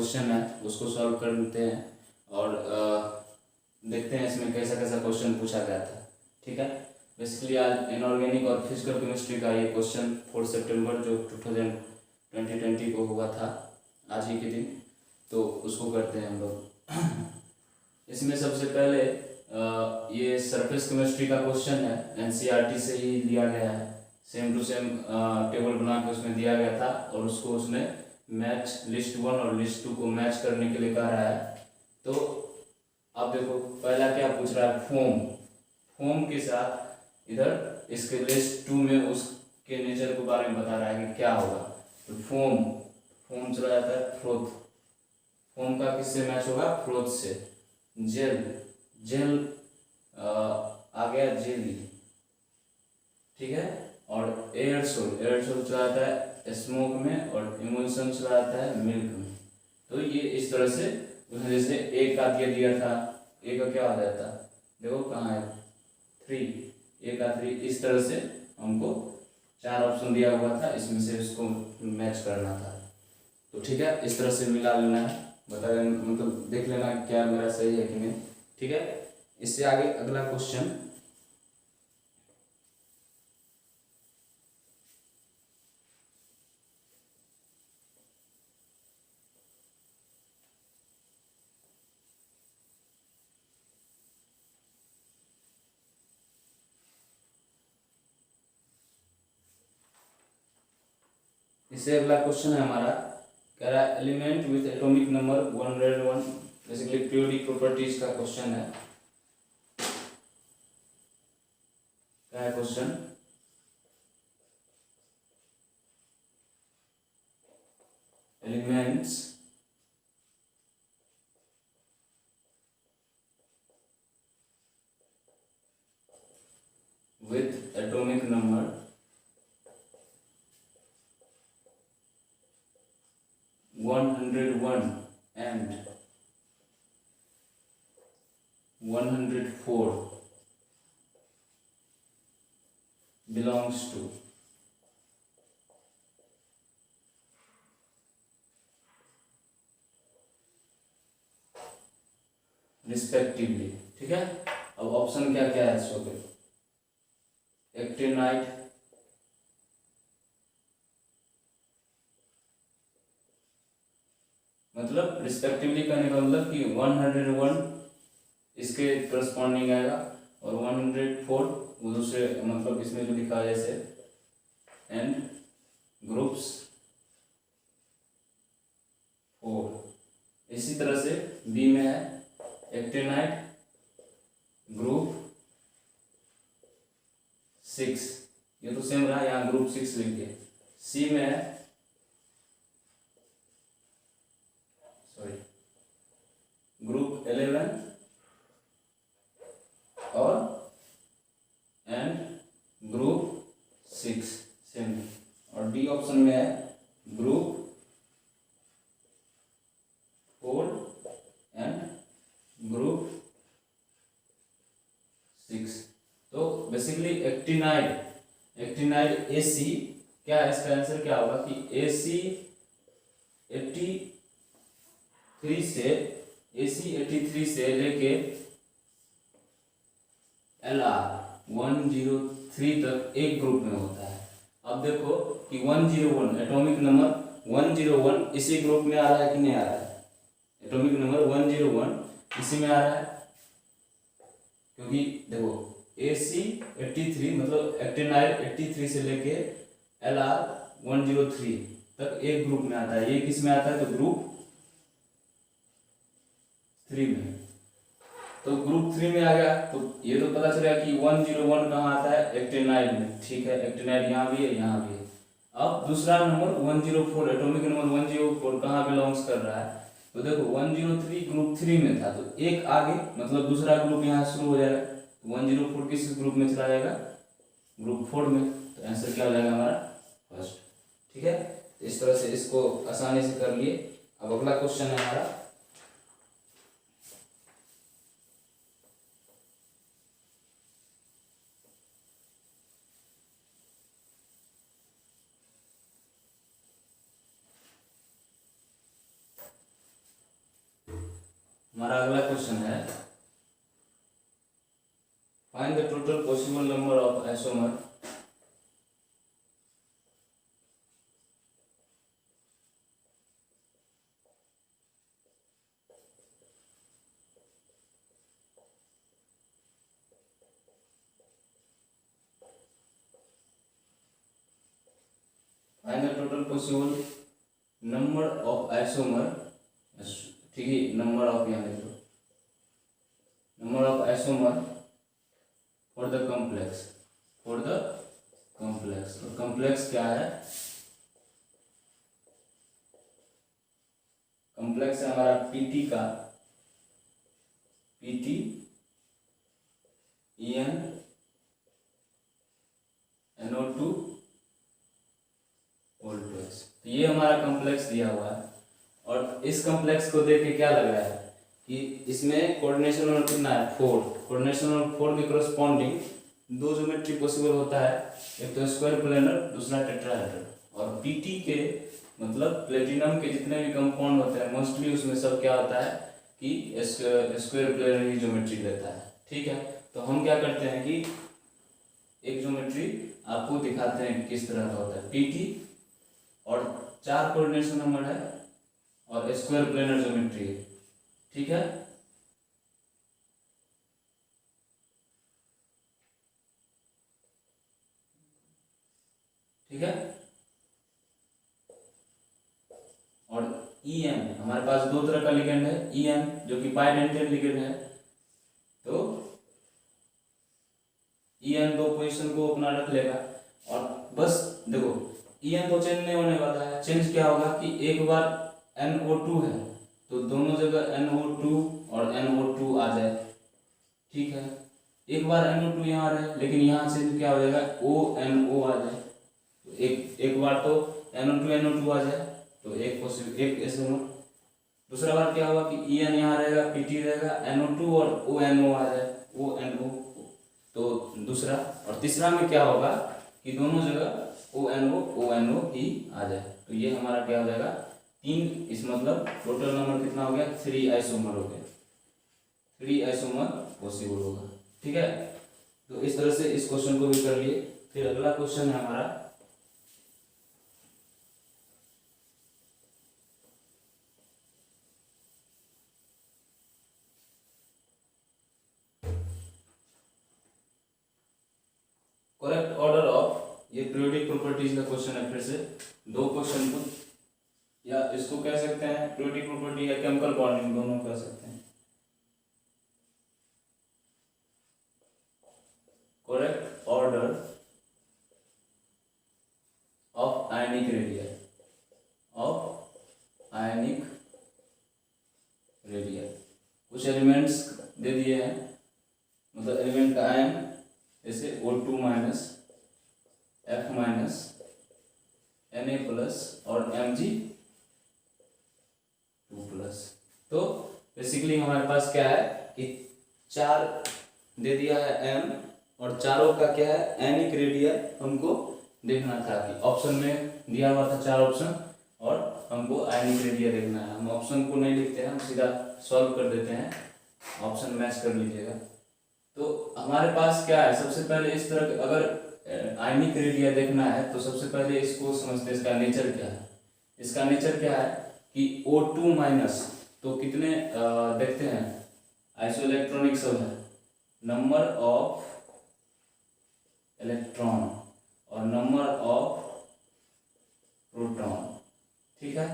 Question है उसको solve करते हैं और देखते हैं इसमें कैसा कैसा क्वेश्चन पूछा गया था। ठीक है, बेसिकली आज इनऑर्गेनिक और फिजिकल केमिस्ट्री का ये क्वेश्चन 4 सितंबर जो 2020 को हुआ था आज ही के दिन, तो उसको करते हैं हम लोग। इसमें सबसे पहले ये सरफेस केमिस्ट्री का क्वेश्चन है, एनसीईआरटी से ही लिया गया है, सेम टू सेम टेबल बना के उसमें दिया गया था और उसको उसने मैच लिस्ट 1 और लिस्ट 2 को मैच करने के लिए कह रहा है। तो अब देखो पहला क्या पूछ रहा है, फोम के साथ इधर इसके लिस्ट 2 में उसके नेचर के बारे में बता रहा है कि क्या होगा। तो फोम चला जाता है फ्रोथ, फोम का किससे मैच होगा, फ्रोथ से। जेल आ गया जेली, ठीक है। और एयरसोल चला जाता है स्मोक में और इमल्शन चला जाता है मिल्क में। तो ये इस तरह से उसने जैसे एक का दिया था, एक का क्या हो जाता है, देखो कहाँ है 3, एक का 3, इस तरह से हमको 4 ऑप्शन दिया हुआ था, इसमें से इसको मैच करना था। तो ठीक है, इस तरह से मिला लेना है, बता देना, मतलब देख लेना क्या मेरा सही है कि नहीं। ठीक है, इससे आगे अगला क्वेश्चन, इससे अगला क्वेश्चन है हमारा, कह रहा है element with atomic number 101, basically periodic properties का क्वेश्चन है। क्या है question, elements with atomic number 101 and 104 belongs to respectively. ठीक है, अब ऑप्शन क्या क्या है इसके, एक्टिनाइट, मतलब रिस्पेक्टिवली करने का मतलब कि 101 इसके करस्पॉन्डिंग आएगा और 104 वो दूसरे, मतलब इसमें जो लिखा है जैसे, एंड ग्रुप्स 4। इसी तरह से बी में है एक्टिनाइट ग्रुप 6, ये तो सेम रहा, यहाँ ग्रुप 6 लिख दिया। सी में है ग्रुप 11 और एंड ग्रुप 6 सेम। और डी ऑप्शन में है ग्रुप 4 एंड ग्रुप 6। तो बेसिकली एक्टिनाइड एसी, क्या है इसका आंसर क्या होगा कि एसी 83 से लेके LR 103 तक एक ग्रुप में होता है। अब देखो कि 101 एटॉमिक नंबर 101 इसी ग्रुप में आ रहा है कि नहीं आ रहा है, एटॉमिक नंबर 101 इसी में आ रहा है, क्योंकि देखो AC 83 मतलब एक्टिनाइड 83 से लेके LR 103 तक एक ग्रुप में आता है। ये किस में आता है, तो ग्रुप 3 में। तो ग्रुप 3 में आ गया, तो ये तो पता चला कि 101 कहाँ आता है, एक्टिनाइड में। ठीक है, एक्टिनाइड यहाँ भी है, यहाँ भी है। अब दूसरा नंबर 104, एटॉमिक नंबर 104 कहाँ बिलोंग्स कर रहा है, तो देखो 103 ग्रुप 3 में था, तो एक आगे मतलब दूसरा ग्रुप यहाँ शुरू हो जाएगा, तो 104 किस ग्रुप में चला जाएगा, ग्रुप 4 में। तो आंसर क्या हो जाएगा हमारा, फर्स्ट। ठीक है, इस तरह से इसको आसानी से कर लिए। अब अगला क्वेश्चन है हमारा, हमारा अगला क्वेश्चन है, find the total possible number of isomer find the total possible number of isomer, ठीक है, नंबर ऑफ, यहाँ लिख लो, number of isomer for the complex, for the complex. और कॉम्प्लेक्स क्या है? कॉम्प्लेक्स है हमारा पीटी का, पीटी EN NO2 वोल्टेज। तो ये हमारा कॉम्प्लेक्स दिया हुआ है, और इस कॉम्प्लेक्स को देख के क्या लग रहा है कि इसमें कोऑर्डिनेशन नंबर कितना है? 4। कोऑर्डिनेशन नंबर 4 के करस्पॉन्डिंग दो ज्योमेट्री पॉसिबल होता है, एक तो स्क्वायर प्लेनर, दूसरा टेट्राहेड्रल। और पीटी के मतलब प्लेटिनम के जितने भी कंपाउंड होते हैं मोस्टली उसमें सब क्या होता है कि स्क्वायर प्लेनर ही ज्योमेट्री रहता है, ठीक है। तो हम क्या करते हैं कि एक ज्योमेट्री आपको दिखाते हैं कि किस तरह का होता है। पीटी और 4 कोऑर्डिनेशन नंबर है और स्क्वायर प्लेनर ज्योमेट्री है, ठीक है। ठीक है, और EN हमारे पास दो तरह का लिगेंड है, EN जो कि बाइडेंटेड लिगेंड है, तो EN दो पोजीशन को अपना रख लेगा। और बस देखो EN तो चेंज नहीं होने वाला है, चेंज क्या होगा कि एक बार NO2 है तो दोनों जगह NO2 और NO2 आ जाए, ठीक है। एक बार NO2 यहाँ रहे लेकिन यहाँ से क्या हो जाएगा ONO आ जाए, तो एक बार तो NO2 आ जाए तो एक ऐसे। दूसरा बार क्या होगा कि EN यहाँ रहेगा, PT रहेगा, NO2 और ONO आ जाए, ONO, तो दूसरा। और तीसरा में क्या होगा कि दोनों जगह ONO ही आ जाए, तो ये हमारा क्या हो जाएगा 3। इस मतलब टोटल नंबर कितना हो गया? 3 आइसोमर हो गया, 3 आइसोमर पॉसिबल होगा, ठीक है। तो इस तरह से इस क्वेश्चन को भी कर लिए। फिर अगला क्वेश्चन है हमारा, करेक्ट ऑर्डर ऑफ, ये पीरियोडिक प्रॉपर्टीज का क्वेश्चन है। फिर से दो क्वेश्चन को, या इसको कह सकते हैं पीरियोडिक प्रॉपर्टी या केमिकल बॉन्डिंग, दोनों कह सकते हैं। Correct order of ionic radial, of ionic radial. कुछ एलिमेंट्स दे दिए हैं, मतलब एलिमेंट का आयन, जैसे O2 minus, F minus, Na plus और Mg2 प्लस। तो बेसिकली हमारे पास क्या है कि 4 दे दिया है M, और चारों का क्या है आयनिक रेडियल हमको देखना था कि ऑप्शन में दिया हुआ था 4 ऑप्शन, और हमको आयनिक रेडियल देखना है। हम ऑप्शन को नहीं लिखते हैं, हम सीधा सॉल्व कर देते हैं, ऑप्शन मैच कर लीजिएगा। तो हमारे पास क्या है, सबसे पहले इस तरह के अगर आयनिक रेडिया देखना है तो सबसे पहले इसको समझते हैं, इसका नेचर क्या है। इसका नेचर क्या है कि O2 माइनस, तो कितने देखते हैं आइसोइलेक्ट्रॉनिक सब है, नंबर ऑफ इलेक्ट्रॉन और नंबर ऑफ प्रोटॉन, ठीक है।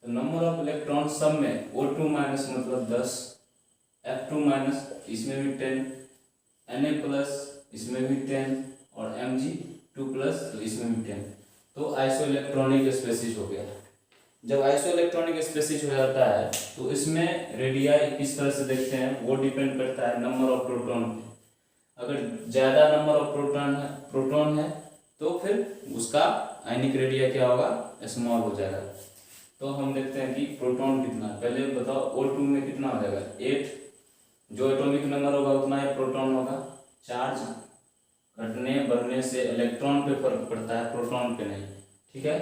तो नंबर ऑफ इलेक्ट्रॉन सब में O2 माइनस मतलब 10, F2 माइनस इसमें भी 10, Na प्लस इसमें भी 10 और Mg2 प्लस तो इसमें भी 10। तो आइसोइलेक्ट्रॉनिक स्पेसिस हो गया। जब आइसोइलेक्ट्रॉनिक स्पेसिस हो जाता है तो इसमें रेडिया किस तरह से देखते हैं वो डिपेंड करता है नंबर ऑफ प्रोटॉन पे। अगर ज़्यादा नंबर ऑफ प्रोटॉन है तो फिर उसका आयनिक रेडिया क्या होगा, स्मॉल हो जाएगा। तो हम देखते हैं कि प्रोटॉन कितना, पहले बताओ O2 में कितना हो जाएगा 8, जो एटॉमिक नंबर होगा उतना ही प्रोटॉन होगा। चार्ज घटने बढ़ने से इलेक्ट्रॉन पे फर्क पड़ता है, प्रोटॉन पे नहीं, ठीक है।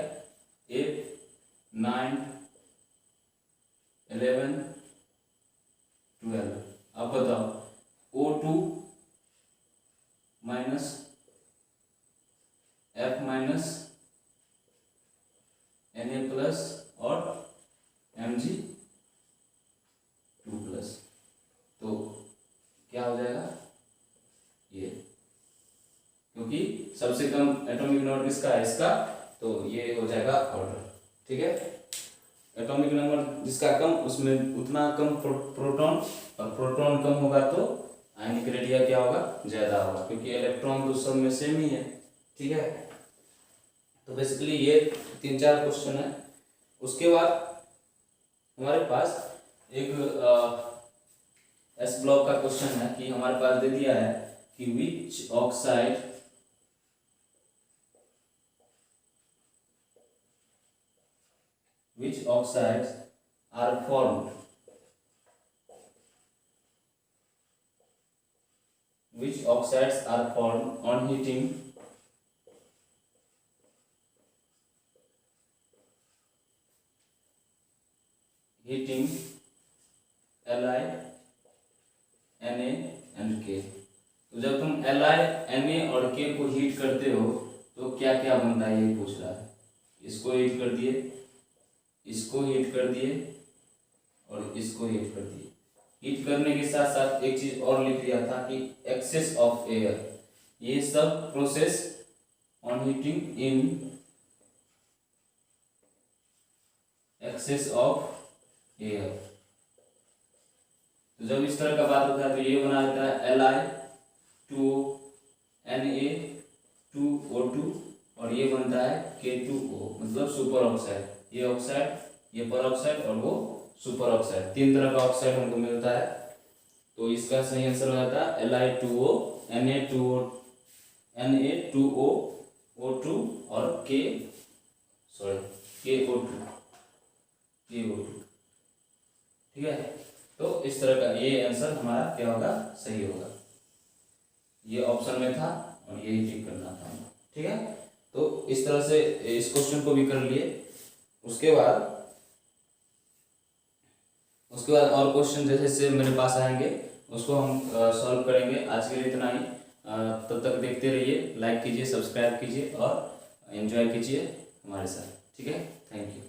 8, 9, 11, 12। अब बताओ O2 minus F minus Na plus और Mg2 प्लस, तो क्या हो जाएगा ये, क्योंकि सबसे कम एटॉमिक नंबर किसका है, इसका, तो ये हो जाएगा ऑर्डर। ठीक है, एटॉमिक नंबर जिसका कम उसमें उतना कम प्रोटॉन, और प्रोटॉन कम होगा तो आयनिक रेडिया क्या होगा, ज्यादा होगा, क्योंकि इलेक्ट्रॉन तो सब में सेम ही है। ठीक है, तो बेसिकली ये 3-4 क्वेश्चन है। उसके बाद हमारे पास एक एस ब्लॉक का क्वेश्चन है कि हमारे पास दे दिया है कि विच oxide are formed which oxides are formed on heating Li, Na and K। तो जब तुम Li, Na और K को हीट करते हो तो क्या क्या बनता है, ये पूछ रहा है। इसको हीट कर दिए, इसको हीट कर दिए और इसको हीट कर दिए। हीट करने के साथ साथ एक चीज और लिख दिया था कि एक्सेस ऑफ एयर, ये सब process on heating in excess of air. तो जब इस तरह का बात होता है तो ये बना देता है Li2O, Na2O2 और ये बनता है K2O, मतलब सुपर ऑक्साइड। ये ऑक्साइड, ये पर ऑक्साइड और वो सुपर ऑक्साइड, 3 तरह का ऑक्साइड हमको मिलता है। तो इसका सही आंसर हो जाता है Li2O, Na2O, Na2O2 और KO2। ठीक है, तो इस तरह का ये आंसर हमारा क्या होगा, सही होगा। ये ऑप्शन में था और यही टिक करना था। ठीक है, तो इस तरह से इस क्वेश्चन को भी कर लिए। उसके बाद और क्वेश्चन जैसे मेरे पास आएंगे उसको हम सॉल्व करेंगे। आज के लिए इतना ही। तब तक देखते रहिए, लाइक कीजिए, सब्सक्राइब कीजिए और एंजॉय कीजिए हमारे साथ। ठीक है, थैंक यू।